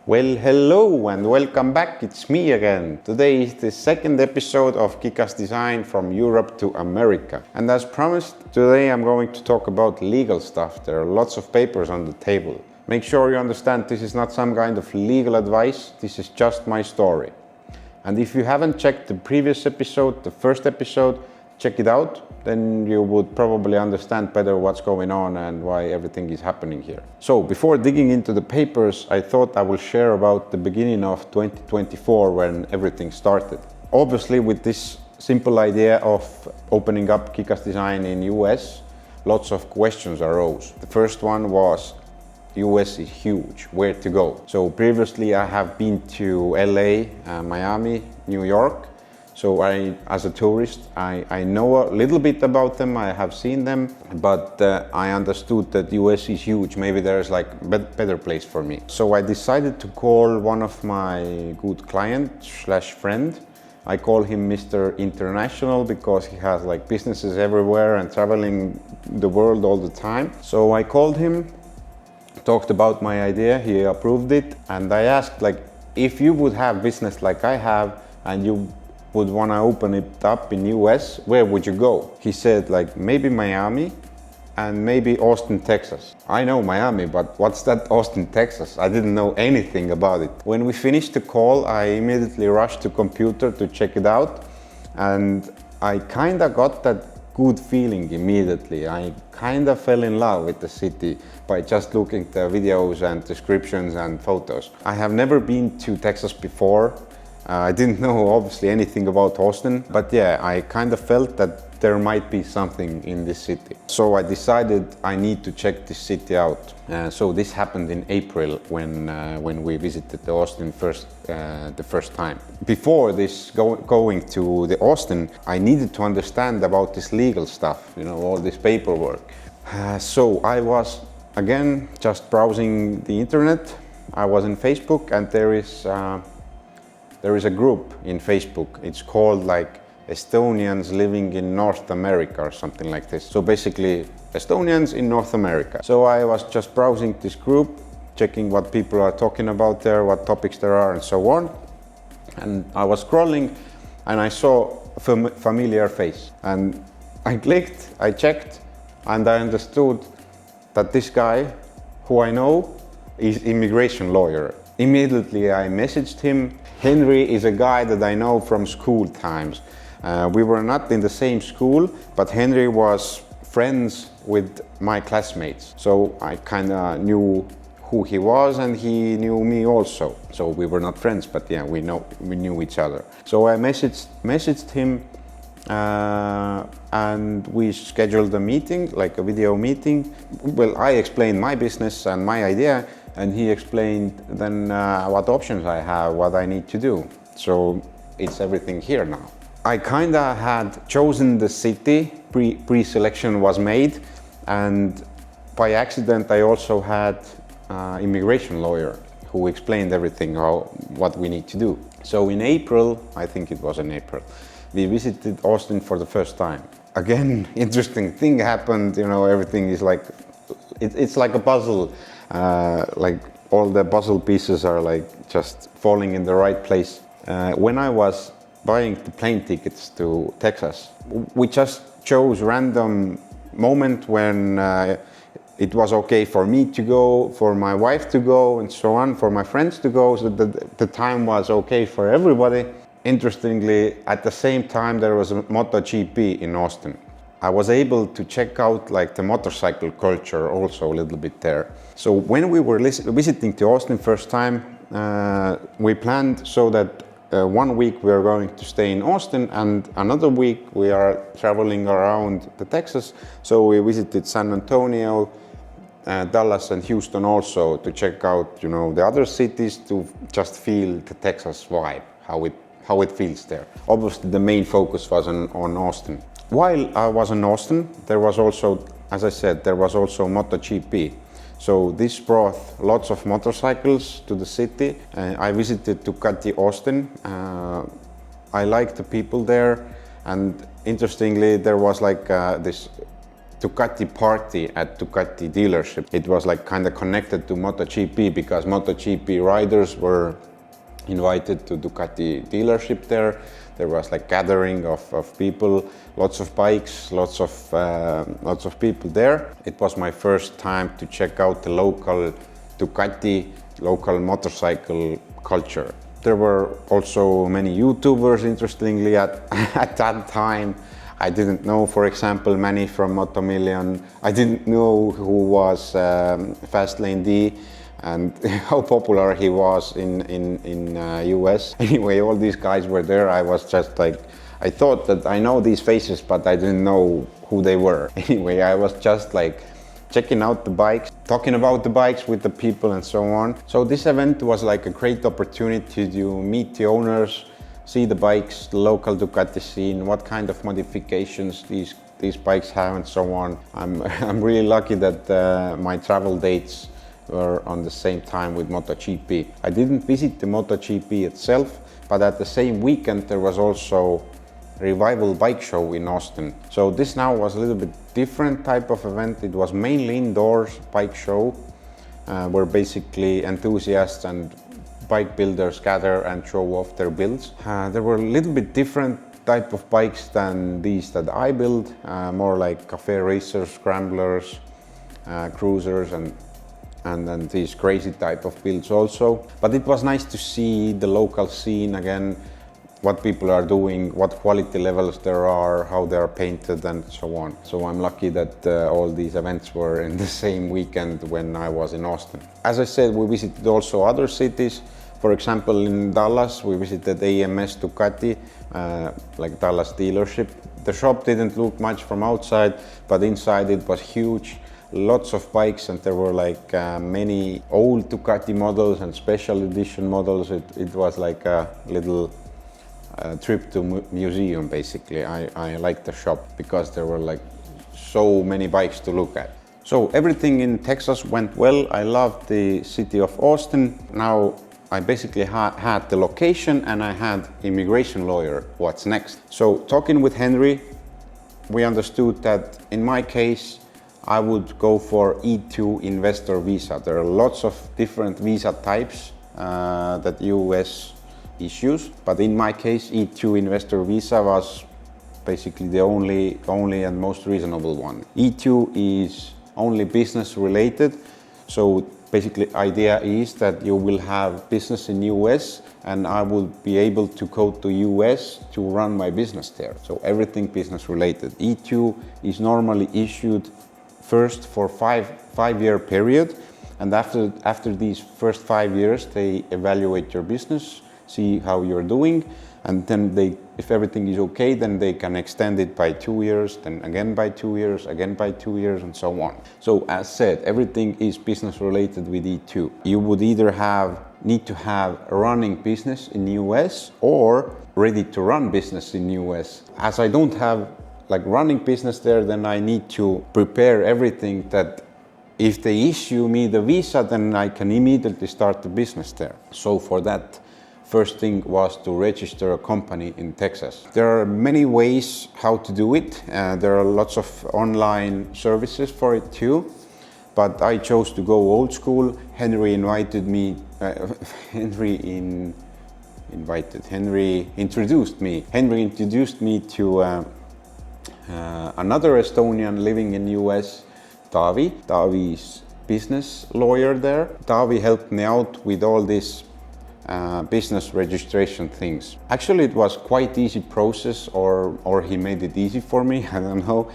Well, hello and welcome back. It's me again. Today is the second episode of KikasDesign from Europe to America. And as promised, today I'm going to talk about legal stuff. There are lots of papers on the table. Make sure you understand this is not some kind of legal advice. This is just my story. And if you haven't checked the previous episode, the first episode, check it out. Then you would probably understand better what's going on and why everything is happening here. So before digging into the papers, I thought I will share about the beginning of 2024 when everything started. Obviously, with this simple idea of opening up KikasDesign in US, lots of questions arose. The first one was, US is huge, where to go? So previously I have been to LA, Miami, New York. So as a tourist, I know a little bit about them, I have seen them, but I understood that US is huge, maybe there's like a better place for me. So I decided to call one of my good client/friend. I call him Mr. International because he has like businesses everywhere and traveling the world all the time. So I called him, talked about my idea, he approved it, and I asked like, if you would have business like I have and you would want to open it up in US, where would you go? He said like maybe Miami and maybe Austin, Texas. I know Miami, but what's that Austin, Texas? I didn't know anything about it. When we finished the call, I immediately rushed to computer to check it out, and I kinda got that good feeling immediately. I kinda fell in love with the city by just looking at the videos and descriptions and photos. I have never been to Texas before. I didn't know obviously anything about Austin, but yeah, I kind of felt that there might be something in this city. So I decided I need to check this city out. So this happened in April when we visited the Austin the first time. Before this going to the Austin, I needed to understand about this legal stuff, you know, all this paperwork. So I was again just browsing the internet. I was in Facebook, and there is a group in Facebook. It's called like Estonians living in North America or something like this. So basically Estonians in North America. So I was just browsing this group, checking what people are talking about there, what topics there are and so on. And I was scrolling and I saw a familiar face. And I clicked, I checked, and I understood that this guy who I know is immigration lawyer. Immediately I messaged him. Henry is a guy that I know from school times. We were not in the same school, but Henry was friends with my classmates. So I kind of knew who he was and he knew me also. So we were not friends, but yeah, we knew each other. So I messaged him and we scheduled a meeting, like a video meeting. Well, I explained my business and my idea, and he explained then what options I have, what I need to do. So it's everything here now. I kinda had chosen the city, pre-selection was made, and by accident I also had immigration lawyer who explained everything, what we need to do. So in April, I think it was in April, we visited Austin for the first time. Again, interesting thing happened, you know, everything is like, it's like a puzzle. Like all the puzzle pieces are like just falling in the right place. When I was buying the plane tickets to Texas, we just chose random moment when it was okay for me to go, for my wife to go, and so on, for my friends to go, so that the time was okay for everybody. Interestingly, at the same time there was a MotoGP in Austin. I was able to check out like the motorcycle culture also a little bit there. So when we were visiting to Austin first time, we planned so that 1 week we are going to stay in Austin and another week we are traveling around the Texas. So we visited San Antonio, Dallas and Houston also to check out, you know, the other cities, to just feel the Texas vibe, how it feels there. Obviously the main focus was on Austin. While I was in Austin, there was also, as I said, there was also MotoGP. So this brought lots of motorcycles to the city. I visited Ducati Austin. I liked the people there, and interestingly, there was like this Ducati party at Ducati dealership. It was like kind of connected to MotoGP because MotoGP riders were invited to Ducati dealership there. There was like gathering of people, lots of bikes, lots of people there. It was my first time to check out the local Ducati, local motorcycle culture. There were also many YouTubers, interestingly, at that time. I didn't know, for example, Manny from Motomillion. I didn't know who was Fastlane D and how popular he was in US. Anyway, all these guys were there. I was just like, I thought that I know these faces, but I didn't know who they were. Anyway, I was just like checking out the bikes, talking about the bikes with the people and so on. So this event was like a great opportunity to meet the owners, see the bikes, the local Ducati scene, what kind of modifications these bikes have and so on. I'm really lucky that my travel dates were on the same time with MotoGP. I didn't visit the MotoGP itself, but at the same weekend there was also Revival bike show in Austin. So this now was a little bit different type of event. It was mainly indoors bike show where basically enthusiasts and bike builders gather and show off their builds. There were a little bit different type of bikes than these that I build, more like cafe racers, scramblers, cruisers and then these crazy type of builds also. But it was nice to see the local scene again, what people are doing, what quality levels there are, how they are painted and so on. So I'm lucky that all these events were in the same weekend when I was in Austin. As I said, we visited also other cities. For example, in Dallas, we visited AMS Ducati, like Dallas dealership. The shop didn't look much from outside, but inside it was huge. Lots of bikes, and there were like many old Ducati models and special edition models. It was like a little trip to museum basically. I liked the shop because there were like so many bikes to look at. So everything in Texas went well. I loved the city of Austin. Now I basically had the location and I had immigration lawyer. What's next? So talking with Henry, we understood that in my case I would go for E2 investor visa. There are lots of different visa types that US issues, but in my case E2 investor visa was basically the only and most reasonable one. E2 is only business related, so basically idea is that you will have business in US and I will be able to go to US to run my business there. So everything business related. E2 is normally issued first for five-year period, and after these first 5 years they evaluate your business, see how you're doing, and then if everything is okay, then they can extend it by 2 years, then again by 2 years, again by 2 years, and so on. So as said, everything is business related with E2. You would either need to have a running business in US or ready to run business in US. As I don't have like running business there, then I need to prepare everything that if they issue me the visa, then I can immediately start the business there. So for that, first thing was to register a company in Texas. There are many ways how to do it. There are lots of online services for it too, but I chose to go old school. Henry introduced me. Henry introduced me to another Estonian living in US, Taavi. Taavi is business lawyer there. Taavi helped me out with all this business registration things. Actually, it was quite easy process, or he made it easy for me. I don't know.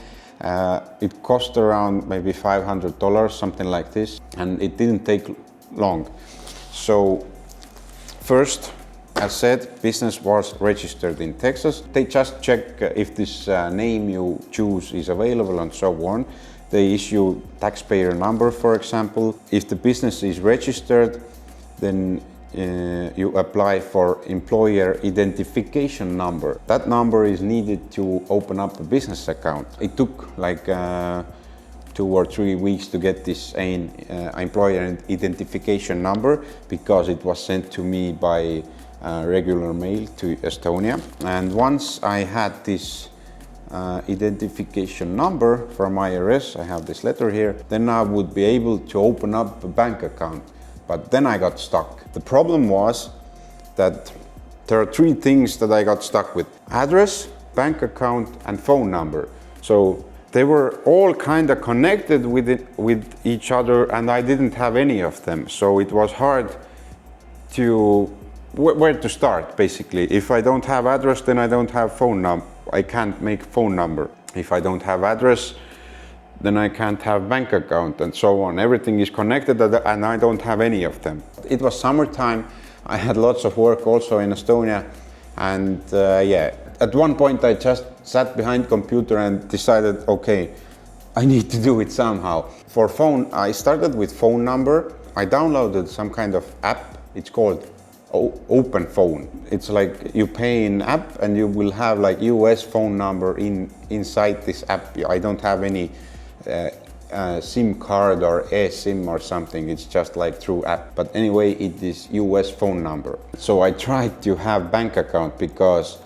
It cost around maybe $500, something like this, and it didn't take long. So first, as said, business was registered in Texas. They just check if this name you choose is available and so on. They issue taxpayer number, for example. If the business is registered, then you apply for employer identification number. That number is needed to open up a business account. It took like 2 or 3 weeks to get this employer identification number because it was sent to me by regular mail to Estonia. And once I had this identification number from IRS, I have this letter here, then I would be able to open up a bank account. But then I got stuck. The problem was that there are three things that I got stuck with: address, bank account, and phone number. So they were all kind of connected with each other, and I didn't have any of them. So it was hard to where to start, basically. If I don't have address, then I don't have phone number. I can't make phone number. If I don't have address, then I can't have bank account, and so on. Everything is connected, and I don't have any of them. It was summertime. I had lots of work also in Estonia, and yeah, at one point I just sat behind computer and decided, okay, I need to do it somehow. For phone, I started with phone number. I downloaded some kind of app. It's called Open Phone. It's like you pay in app and you will have like US phone number inside this app. I don't have any SIM card or eSIM or something. It's just like through app. But anyway, it is US phone number. So I tried to have bank account because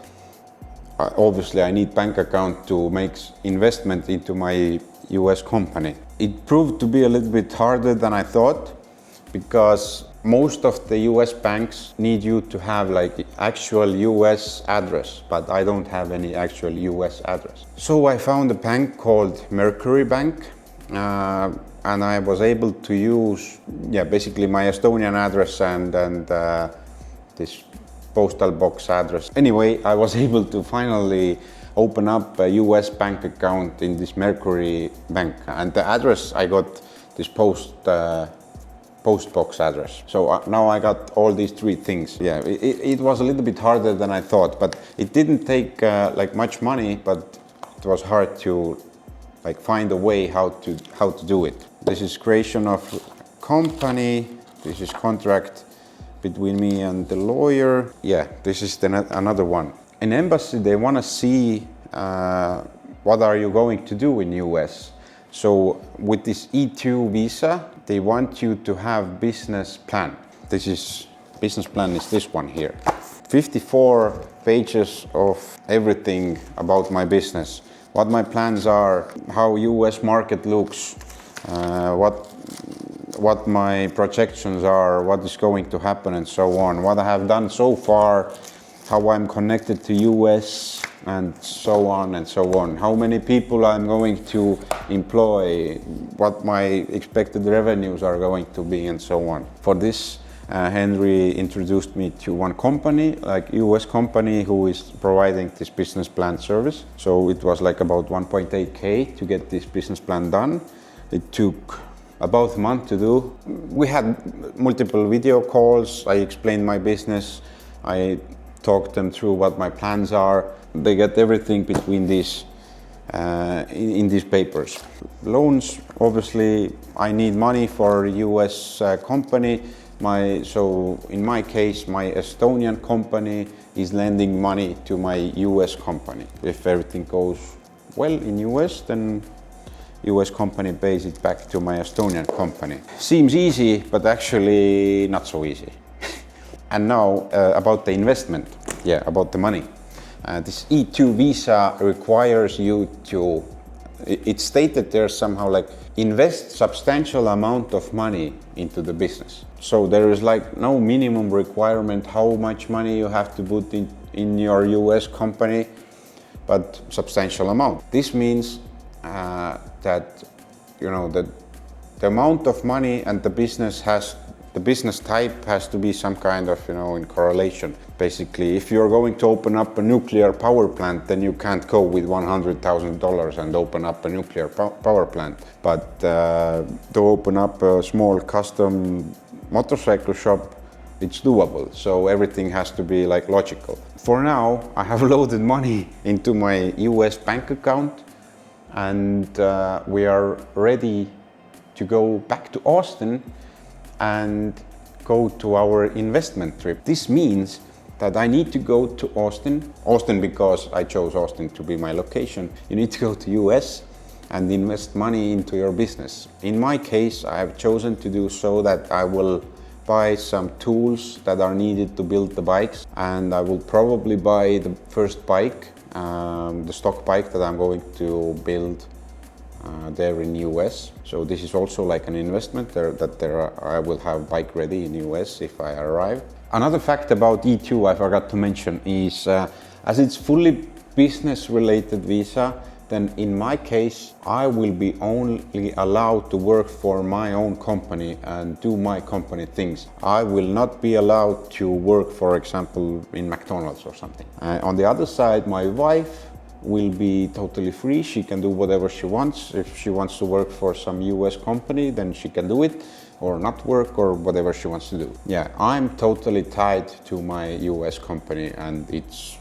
obviously I need bank account to make investment into my US company. It proved to be a little bit harder than I thought, because most of the US banks need you to have like actual US address, but I don't have any actual US address. So I found a bank called Mercury Bank, and I was able to use, basically my Estonian address and this postal box address. Anyway, I was able to finally open up a US bank account in this Mercury Bank, and the address I got this post box address. So now I got all these three things. Yeah, it was a little bit harder than I thought, but it didn't take like much money, but it was hard to like find a way how to do it. This is creation of company. This is contract between me and the lawyer. Yeah, this is another one. In embassy, they want to see what are you going to do in US. So with this E2 visa, they want you to have business plan. Business plan is this one here. 54 pages of everything about my business. What my plans are, how US market looks, what my projections are, what is going to happen, and so on. What I have done so far, how I'm connected to US, and so on and so on. How many people I'm going to employ, what my expected revenues are going to be, and so on. For this, Henry introduced me to one company, like US company, who is providing this business plan service. So it was like about 1.8K to get this business plan done. It took about a month to do. We had multiple video calls. I explained my business. I talked them through what my plans are. They get everything between these in these papers. Loans, obviously, I need money for US company. So in my case, my Estonian company is lending money to my US company. If everything goes well in US, then US company pays it back to my Estonian company. Seems easy, but actually not so easy. And now about the investment, about the money. This E2 visa requires you to, it's stated there somehow like invest substantial amount of money into the business. So there is like no minimum requirement how much money you have to put in your US company, but substantial amount. This means that, that the amount of money and the business type has to be some kind of, in correlation. Basically, if you're going to open up a nuclear power plant, then you can't go with $100,000 and open up a nuclear power plant. But to open up a small custom motorcycle shop, it's doable. So everything has to be like logical. For now, I have loaded money into my US bank account, and we are ready to go back to Austin and go to our investment trip. This means that I need to go to Austin because I chose Austin to be my location. You need to go to US and invest money into your business. In my case, I have chosen to do so that I will buy some tools that are needed to build the bikes, and I will probably buy the first bike the stock bike that I'm going to build there in US. So this is also like an investment I will have bike ready in US if I arrive. Another fact about E2 I forgot to mention is as it's fully business related visa, then in my case I will be only allowed to work for my own company and do my company things. I will not be allowed to work, for example, in McDonald's or something. On the other side, my wife will be totally free. She can do whatever she wants. If she wants to work for some US company, then she can do it, or not work, or whatever she wants to do. Yeah, I'm totally tied to my US company and its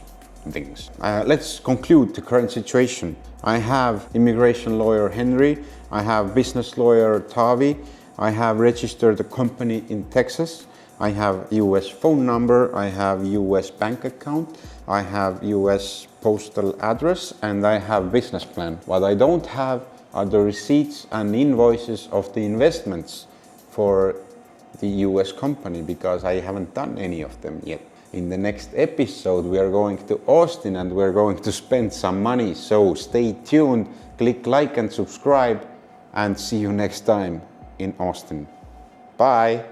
things. Let's conclude the current situation. I have immigration lawyer Henry, I have business lawyer Tavi, I have registered a company in Texas, I have US phone number, I have US bank account, I have US postal address, and I have business plan. What I don't have are the receipts and invoices of the investments for the US company, because I haven't done any of them yet. In the next episode, we are going to Austin and we're going to spend some money. So stay tuned, click like and subscribe, and see you next time in Austin. Bye.